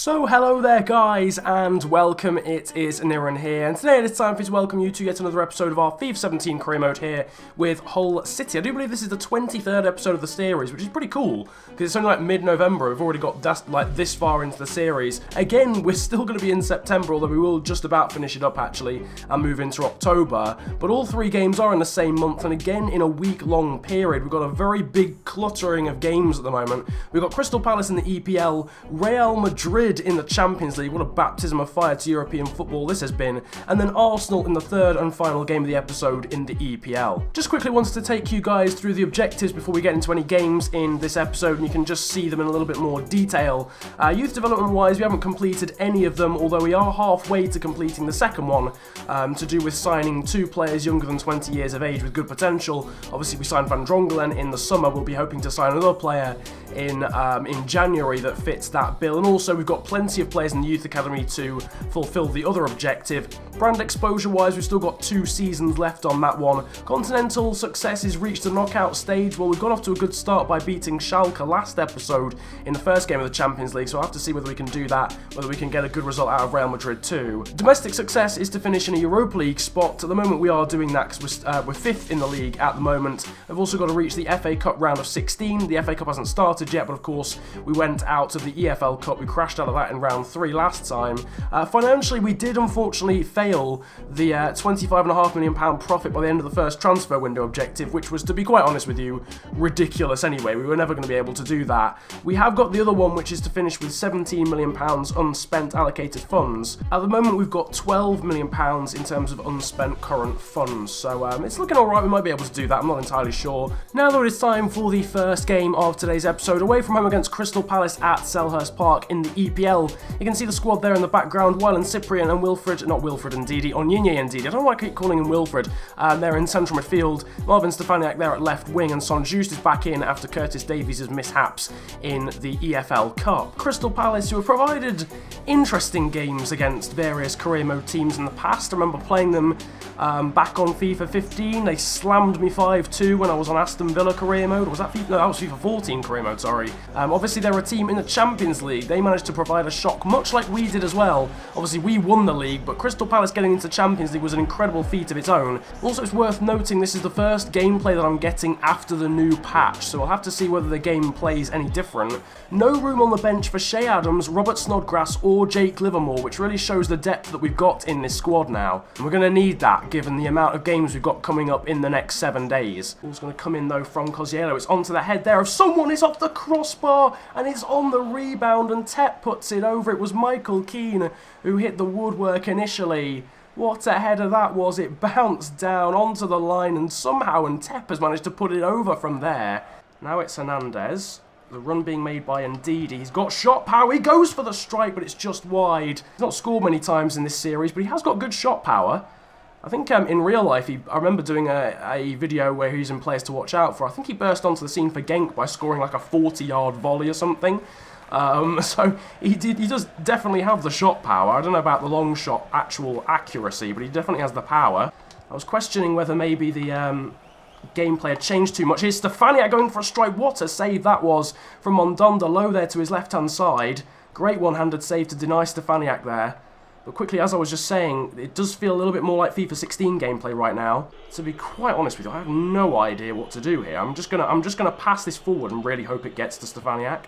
So hello there guys and welcome, it is Niran here, and today it is time for me to welcome you to yet another episode of our FIFA 17 career mode here with Hull City. I do believe this is the 23rd episode of the series, which is pretty cool because it's only like mid-November. We've already got like this far into the series. Again, we're still going to be in September, although we will just about finish it up actually and move into October, but all three games are in the same month and again in a week-long period. We've got a very big cluttering of games at the moment. We've got Crystal Palace in the EPL, Real Madrid in the Champions League, what a baptism of fire to European football this has been, and then Arsenal in the third and final game of the episode in the EPL. Just quickly wanted to take you guys through the objectives before we get into any games in this episode, and you can just see them in a little bit more detail. Youth development wise, we haven't completed any of them, although we are halfway to completing the second one, to do with signing 2 players younger than 20 years of age with good potential. Obviously we signed Van Drongelen in the summer, we'll be hoping to sign another player in January that fits that bill, and also we've got plenty of players in the youth academy to fulfill the other objective. Brand exposure wise, we've still got 2 seasons left on that one. Continental success has reached the knockout stage. Well, we've got off to a good start by beating Schalke last episode in the first game of the Champions League, so I'll have to see whether we can do that, whether we can get a good result out of Real Madrid too. Domestic success is to finish in a Europa League spot. At the moment we are doing that because we're 5th in the league at the moment. We've also got to reach the FA Cup round of 16. The FA Cup hasn't started yet, but of course we went out of the EFL Cup. We crashed out of that in round 3 last time. Financially, we did unfortunately fail the £25.5 million profit by the end of the first transfer window objective, which was, to be quite honest with you, ridiculous anyway. We were never going to be able to do that. We have got the other one, which is to finish with £17 million unspent allocated funds. At the moment, we've got £12 million in terms of unspent current funds, so it's looking alright. We might be able to do that, I'm not entirely sure. Now though, it is time for the first game of today's episode, away from home against Crystal Palace at Selhurst Park in the EPL. You can see the squad there in the background, Walen, Cyprian and Onyinye Ndidi. I don't know why I keep calling him Wilfred. They're in central midfield. Marvin Stefaniak there at left wing, and Sonjust is back in after Curtis Davies' mishaps in the EFL Cup. Crystal Palace, who have provided interesting games against various career mode teams in the past. I remember playing them back on FIFA 15. They slammed me 5-2 when I was on Aston Villa career mode. Or was that FIFA? No, that was FIFA 14 career mode, sorry. Obviously they're a team in the Champions League. They managed to provide a shock, much like we did as well. Obviously we won the league, but Crystal Palace getting into Champions League was an incredible feat of its own. Also, it's worth noting this is the first gameplay that I'm getting after the new patch, so I'll have to see whether the game plays any different. No room on the bench for Shea Adams, Robert Snodgrass or Jake Livermore, which really shows the depth that we've got in this squad now. And we're going to need that given the amount of games we've got coming up in the next 7 days. Ball's going to come in though from Cosiello. It's onto the head there of someone. It's off the crossbar and it's on the rebound, and Tep puts it over. It was Michael Keane who hit the woodwork initially. What a header that was. It bounced down onto the line and somehow Tep has managed to put it over from there. Now it's Hernandez. The run being made by Ndidi. He's got shot power. He goes for the strike, but it's just wide. He's not scored many times in this series, but he has got good shot power. I think in real life, I remember doing a video where he's in players to watch out for. I think he burst onto the scene for Genk by scoring like a 40-yard volley or something. So he does definitely have the shot power. I don't know about the long shot actual accuracy, but he definitely has the power. I was questioning whether maybe the gameplay had changed too much. Here's Stefaniak going for a strike. What a save that was from Mondonda, low there to his left-hand side. Great one-handed save to deny Stefaniak there. But quickly, as I was just saying, it does feel a little bit more like FIFA 16 gameplay right now. To be quite honest with you, I have no idea what to do here. I'm just gonna pass this forward and really hope it gets to Stefaniak.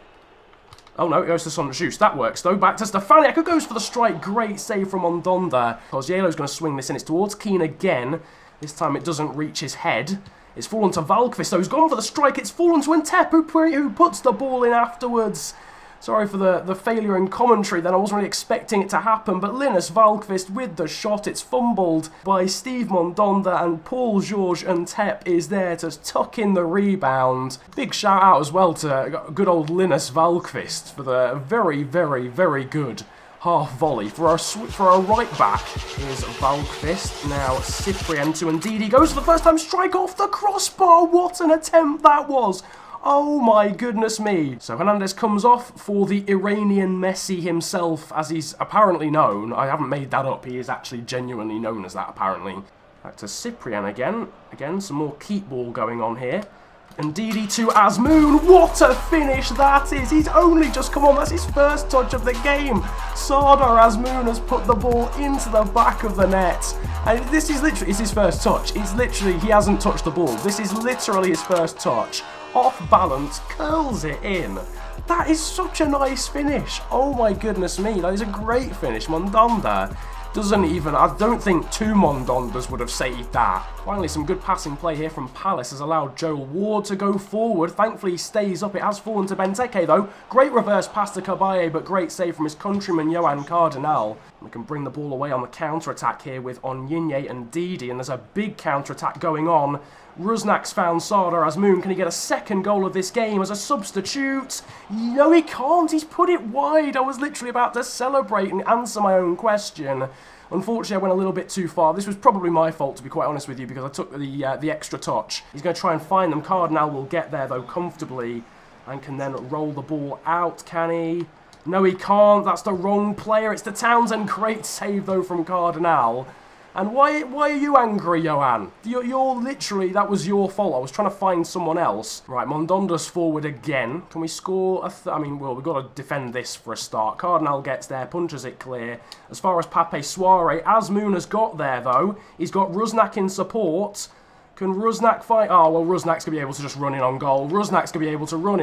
Oh no, it goes to Sonjust. That works though. Back to Stefaniak, who goes for the strike. Great save from Mondonda. Cosiello's going to swing this in. It's towards Keane again. This time it doesn't reach his head. It's fallen to Valkvist, so he's gone for the strike. It's fallen to Ntep, who puts the ball in afterwards. Sorry for the failure in commentary then, I wasn't really expecting it to happen, but Linus Valkvist with the shot. It's fumbled by Steve Mondonda, and Paul Georges Ntep is there to tuck in the rebound. Big shout out as well to good old Linus Valkvist for the very, very, very good half volley. For a right back is Valkvist. Now Cyprian to Ndidi, goes for the first time, strike off the crossbar. What an attempt that was. Oh my goodness me. So Hernandez comes off for the Iranian Messi himself, as he's apparently known. I haven't made that up. He is actually genuinely known as that, apparently. Back to Cyprian again. Again, some more keep ball going on here. And Ndidi to Azmoun. What a finish that is. He's only just come on. That's his first touch of the game. Sardar Azmoun has put the ball into the back of the net. And this is literally, it's his first touch. It's literally, he hasn't touched the ball. This is literally his first touch. Off balance, curls it in. That is such a nice finish. Oh my goodness me. That is a great finish. Mandanda doesn't even, I don't think two Mondandas would have saved that. Finally, some good passing play here from Palace has allowed Joel Ward to go forward. Thankfully, he stays up. It has fallen to Benteke, though. Great reverse pass to Kabaye, but great save from his countryman, Yohan Cardinal. We can bring the ball away on the counter-attack here with Onyinye and Ndidi, and there's a big counter-attack going on. Rusnak's found Sardar Azmoun. Can he get a second goal of this game as a substitute? No, he can't. He's put it wide. I was literally about to celebrate and answer my own question. Unfortunately, I went a little bit too far. This was probably my fault, to be quite honest with you, because I took the extra touch. He's going to try and find them. Cardinal will get there, though, comfortably, and can then roll the ball out. Can he? No, he can't. That's the wrong player. It's the Townsend. Great save, though, from Cardinal. And why are you angry, Johan? You're literally, that was your fault. I was trying to find someone else. Right, Mondanda's forward again. Can we score I mean, well, we've got to defend this for a start. Cardinal gets there, punches it clear. As far as Pape Soare, Azmoun has got there, though. He's got Rusnak in support. Can Rusnak fight? Oh, well, Rusnak's going to be able to just run in on goal. Rusnak's going to be able to run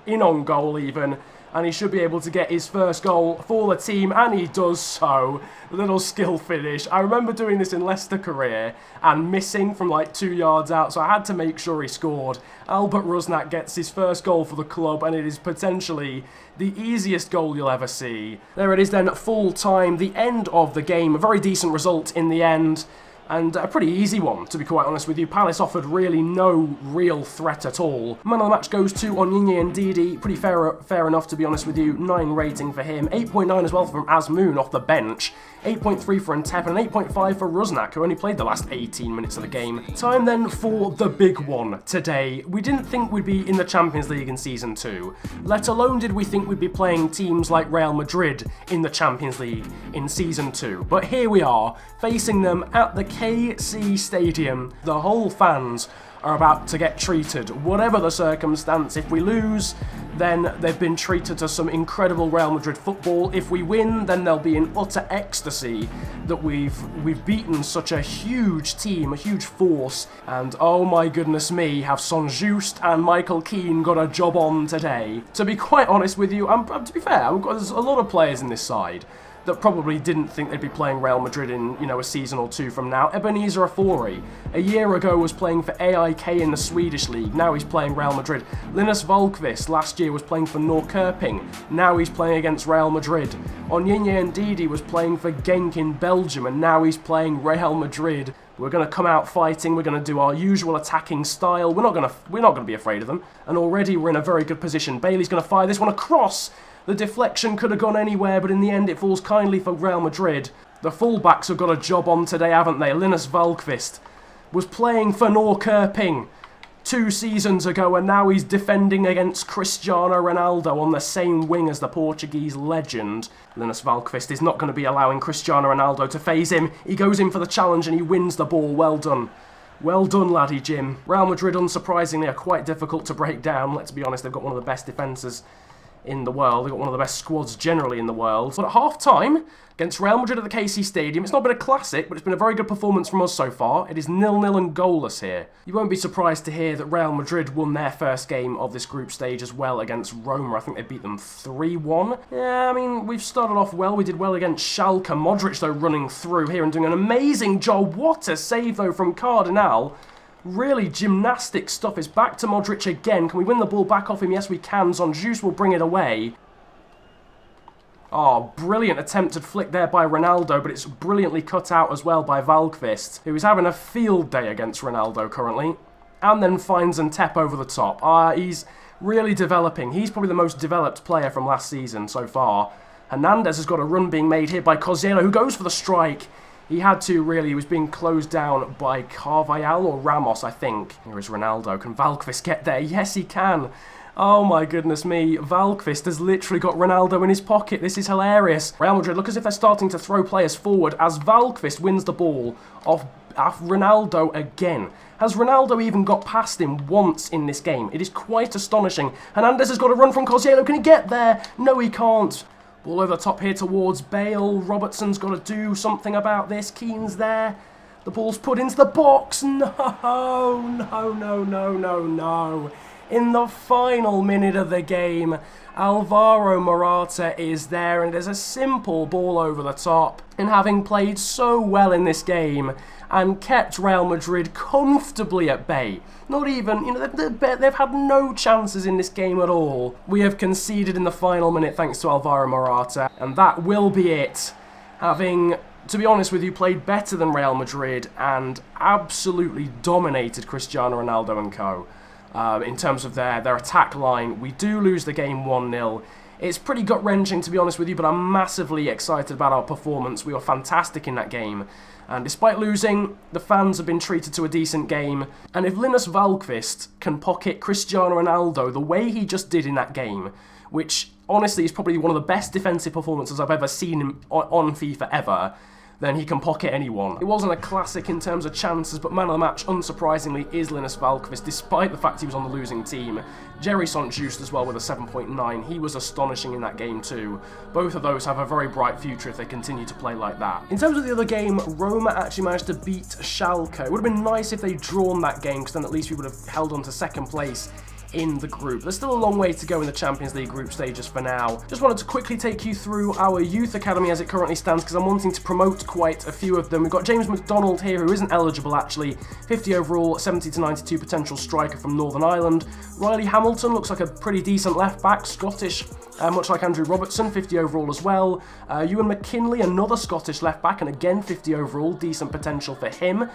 in on goal, even. And he should be able to get his first goal for the team, and he does so. A little skill finish. I remember doing this in Leicester career and missing from like 2 yards out, so I had to make sure he scored. Albert Rusnak gets his first goal for the club, and it is potentially the easiest goal you'll ever see. There it is then, full time, the end of the game. A very decent result in the end. And a pretty easy one, to be quite honest with you. Palace offered really no real threat at all. Man of the match goes to Onyinye and Ndidi. Pretty fair enough, to be honest with you. 9 rating for him. 8.9 as well from Azmoun off the bench. 8.3 for Ntep and 8.5 for Rusnak, who only played the last 18 minutes of the game. Time then for the big one today. We didn't think we'd be in the Champions League in Season 2. Let alone did we think we'd be playing teams like Real Madrid in the Champions League in Season 2. But here we are, facing them at the KC Stadium. The whole fans are about to get treated, whatever the circumstance. If we lose, then they've been treated to some incredible Real Madrid football. If we win, then they'll be in utter ecstasy that we've beaten such a huge team, a huge force. And oh my goodness me, have Saint-Just and Michael Keane got a job on today. To be quite honest with you, to be fair, there's a lot of players in this side that probably didn't think they'd be playing Real Madrid in, a season or two from now. Ebenezer Afori, a year ago, was playing for AIK in the Swedish league. Now he's playing Real Madrid. Linus Volkvist last year was playing for Norrköping. Now he's playing against Real Madrid. Onyinye and Ndidi was playing for Genk in Belgium, and now he's playing Real Madrid. We're going to come out fighting. We're going to do our usual attacking style. We're not going to be afraid of them. And already we're in a very good position. Bailey's going to fire this one across. The deflection could have gone anywhere, but in the end it falls kindly for Real Madrid. The fullbacks have got a job on today, haven't they? Linus Volkvist was playing for Norrköping 2 seasons ago, and now he's defending against Cristiano Ronaldo on the same wing as the Portuguese legend. Linus Volkvist is not going to be allowing Cristiano Ronaldo to phase him. He goes in for the challenge and he wins the ball. Well done. Well done, laddie Jim. Real Madrid, unsurprisingly, are quite difficult to break down. Let's be honest, they've got one of the best defences in the world. They've got one of the best squads generally in the world. But at half-time, against Real Madrid at the KC Stadium, it's not been a classic, but it's been a very good performance from us so far. It is 0-0 and goalless here. You won't be surprised to hear that Real Madrid won their first game of this group stage as well against Roma. I think they beat them 3-1. Yeah, I mean, we've started off well. We did well against Schalke. Modric, though, running through here and doing an amazing job. What a save, though, from Cardinal. Really gymnastic stuff. Is back to Modric again. Can we win the ball back off him? Yes, we can. Saint-Just will bring it away. Oh, brilliant attempted flick there by Ronaldo, but it's brilliantly cut out as well by Volkvist, who is having a field day against Ronaldo currently. And then finds Ntep over the top. He's really developing. He's probably the most developed player from last season so far. Hernandez has got a run being made here by Cozero, who goes for the strike. He had to, really. He was being closed down by Carvajal or Ramos, I think. Here is Ronaldo. Can Volkvist get there? Yes, he can. Oh my goodness me. Volkvist has literally got Ronaldo in his pocket. This is hilarious. Real Madrid look as if they're starting to throw players forward as Volkvist wins the ball off Ronaldo again. Has Ronaldo even got past him once in this game? It is quite astonishing. Hernandez has got a run from Cosiello. Can he get there? No, he can't. Ball over the top here towards Bale. Robertson's got to do something about this. Keane's there. The ball's put into the box. No, no, no, no, no, no. In the final minute of the game, Alvaro Morata is there, and there's a simple ball over the top. And having played so well in this game and kept Real Madrid comfortably at bay, not even, you know, they've had no chances in this game at all. We have conceded in the final minute thanks to Alvaro Morata, and that will be it. Having, to be honest with you, played better than Real Madrid and absolutely dominated Cristiano Ronaldo and co. In terms of their attack line. We do lose the game 1-0. It's pretty gut-wrenching, to be honest with you, but I'm massively excited about our performance. We were fantastic in that game. And despite losing, the fans have been treated to a decent game. And if Linus Valkvist can pocket Cristiano Ronaldo the way he just did in that game, which honestly is probably one of the best defensive performances I've ever seen on FIFA ever, then he can pocket anyone. It wasn't a classic in terms of chances, but man of the match, unsurprisingly, is Linus Valkvist, despite the fact he was on the losing team. Jerry St-Juste as well with a 7.9. He was astonishing in that game too. Both of those have a very bright future if they continue to play like that. In terms of the other game, Roma actually managed to beat Schalke. It would have been nice if they'd drawn that game, because then at least we would have held on to second place in the group. There's still a long way to go in the Champions League group stages for now. Just wanted to quickly take you through our youth academy as it currently stands, because I'm wanting to promote quite a few of them. We've got James McDonald here, who isn't eligible actually, 50 overall, 70 to 92 potential striker from Northern Ireland. Riley Hamilton looks like a pretty decent left back, Scottish, much like Andrew Robertson, 50 overall as well. Ewan McKinley, another Scottish left back, and again 50 overall, decent potential for him.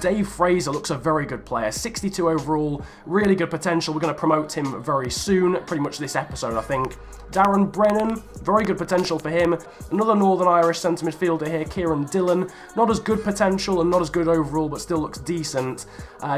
Dave Fraser looks a very good player, 62 overall, really good potential. We're going to promote him very soon, pretty much this episode I think. Darren Brennan, very good potential for him. Another Northern Irish centre midfielder here, Kieran Dillon, not as good potential and not as good overall, but still looks decent.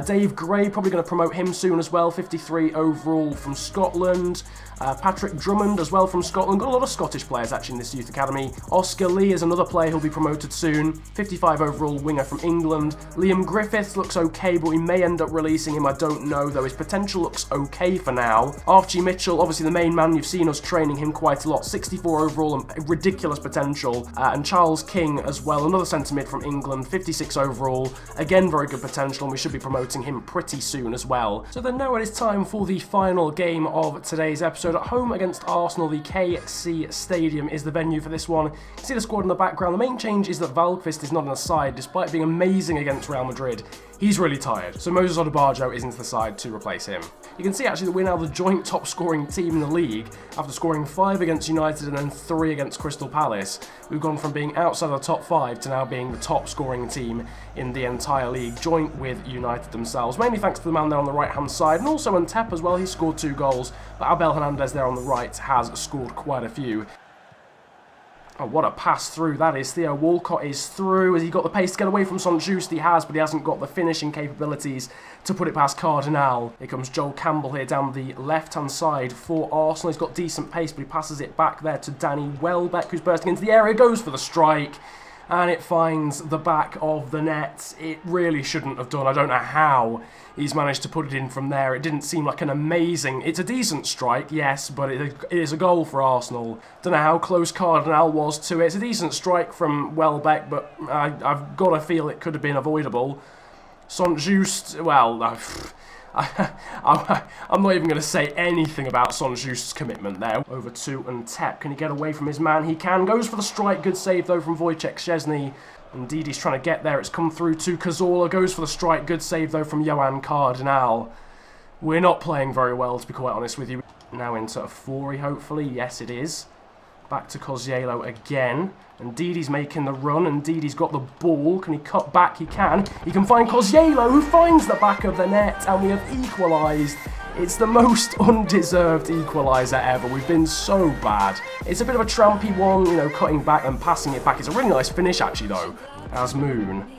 Dave Gray, probably going to promote him soon as well, 53 overall from Scotland. Patrick Drummond as well from Scotland. Got a lot of Scottish players actually in this youth academy. Oscar Lee is another player who'll be promoted soon. 55 overall winger from England. Liam Griffiths looks okay, but we may end up releasing him. I don't know, though his potential looks okay for now. Archie Mitchell, obviously the main man. You've seen us training him quite a lot. 64 overall and ridiculous potential. And Charles King as well, another centre mid from England. 56 overall. Again, very good potential, and we should be promoting him pretty soon as well. So then now it is time for the final game of today's episode. At home against Arsenal, the KC Stadium is the venue for this one. You can see the squad in the background. The main change is that Valkvist is not on the side, despite being amazing against Real Madrid. He's really tired, so Moses Odebajo is into the side to replace him. You can see actually that we're now the joint top scoring team in the league after scoring 5 against United and then 3 against Crystal Palace. We've gone from being outside the top 5 to now being the top scoring team in the entire league, joint with United themselves. Mainly thanks to the man there on the right hand side, and also Ntep as well. He scored 2 goals, but Abel Hernandez there on the right has scored quite a few. Oh, what a pass through that is. Theo Walcott is through. Has he got the pace to get away from St-Juste? He has, but he hasn't got the finishing capabilities to put it past Cardinal. Here comes Joel Campbell here down the left-hand side for Arsenal. He's got decent pace, but he passes it back there to Danny Welbeck, who's bursting into the area. Goes for the strike, and it finds the back of the net. It really shouldn't have done. I don't know how he's managed to put it in from there. It didn't seem like an amazing... It's a decent strike, yes, but it is a goal for Arsenal. Don't know how close Cardinal was to it. It's a decent strike from Welbeck, but I've got to feel it could have been avoidable. St-Juste, well... I'm not even going to say anything about St-Juste's commitment there. Over to Ntep. Can he get away from his man? He can. Goes for the strike. Good save, though, from Wojciech Szczesny. Indeed, he's trying to get there. It's come through to Cazorla. Goes for the strike. Good save, though, from Johan Cardinal. We're not playing very well, to be quite honest with you. Now into a Fori, hopefully. Yes, it is. Back to Cosiello again. Indeed, he's making the run. Indeed, he's got the ball. Can he cut back? He can. He can find Cosiello, who finds the back of the net, and we have equalised. It's the most undeserved equaliser ever. We've been so bad. It's a bit of a trampy one, you know, cutting back and passing it back. It's a really nice finish, actually, though. As Moon.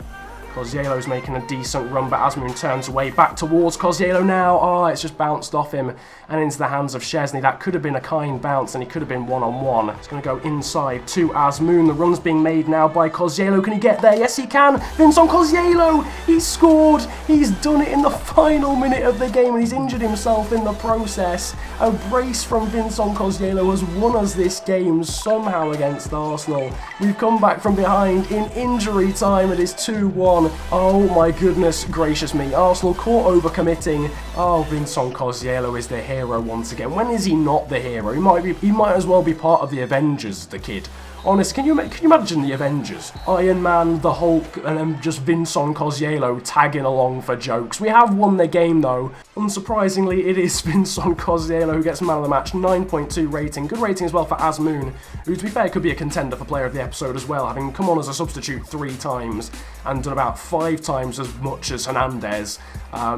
Kozielo's making a decent run, but Asmoon turns away back towards Kozielo now. Oh, it's just bounced off him and into the hands of Szczesny. That could have been a kind bounce and he could have been one-on-one. It's going to go inside to Asmoon. The run's being made now by Kozielo. Can he get there? Yes, he can. Vincent Kozielo, he's scored. He's done it in the final minute of the game and he's injured himself in the process. A brace from Vincent Kozielo has won us this game somehow against Arsenal. We've come back from behind in injury time. It is 2-1. Oh my goodness gracious me. Arsenal caught overcommitting. Oh, Vincent Kozielo is the hero once again. When is he not the hero? He might as well be part of the Avengers, the kid. Honest, can you imagine the Avengers? Iron Man, the Hulk, and then just Vincent Kozielo tagging along for jokes. We have won the game though. Unsurprisingly, it is Vincent Kozielo who gets man of the match, 9.2 rating. Good rating as well for Asmoon, who to be fair could be a contender for player of the episode as well, having come on as a substitute 3 times and done about 5 times as much as Hernandez.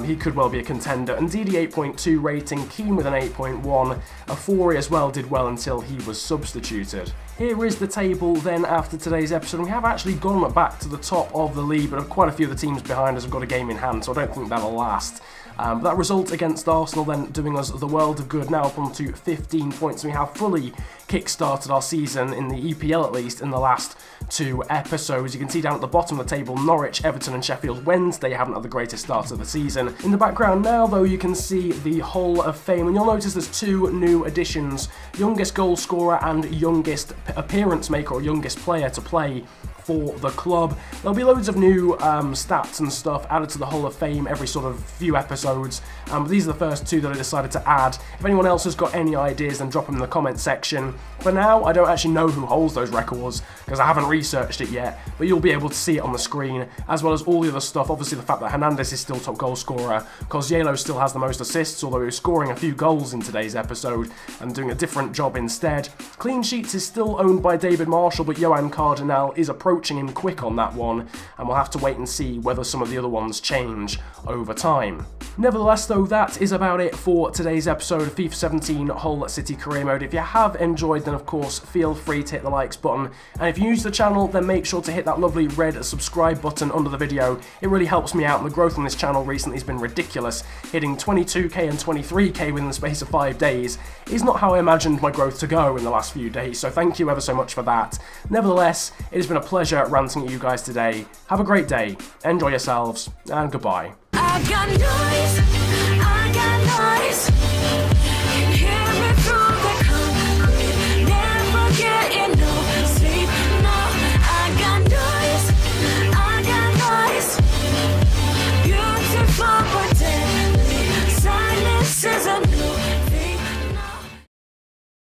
He could well be a contender. And Didi 8.2 rating, Keane with an 8.1. Afori as well did well until he was substituted. Here is the table then after today's episode. We have actually gone back to the top of the league, but quite a few of the teams behind us have got a game in hand, so I don't think that'll last. But that result against Arsenal then doing us the world of good, now up onto 15 points. We have fully kick-started our season, in the EPL at least, in the last 2 episodes. You can see down at the bottom of the table, Norwich, Everton and Sheffield Wednesday haven't had the greatest start of the season. In the background now, though, you can see the Hall of Fame, and you'll notice there's 2 new additions, youngest goal scorer and youngest appearance maker or youngest player to play for the club. There'll be loads of new stats and stuff added to the Hall of Fame every sort of few episodes, but these are the first 2 that I decided to add. If anyone else has got any ideas, then drop them in the comment section. For now, I don't actually know who holds those records because I haven't researched it yet, but you'll be able to see it on the screen, as well as all the other stuff. Obviously the fact that Hernandez is still top goal scorer, Kozielo still has the most assists, although he was scoring a few goals in today's episode and doing a different job instead. Clean sheets is still owned by David Marshall, but Johan Cardinal is approaching him quick on that one, and we'll have to wait and see whether some of the other ones change over time. Nevertheless though, that is about it for today's episode of FIFA 17 Hull City Career Mode. If you have enjoyed, then of course feel free to hit the likes button, and if you're new to the channel, then make sure to hit that lovely red subscribe button under the video. It really helps me out, and the growth on this channel recently has been ridiculous. Hitting 22k and 23k within the space of 5 days is not how I imagined my growth to go in the last few days, so thank you ever so much for that. Nevertheless, it has been a pleasure ranting at you guys today. Have a great day, enjoy yourselves, and goodbye. I got noise.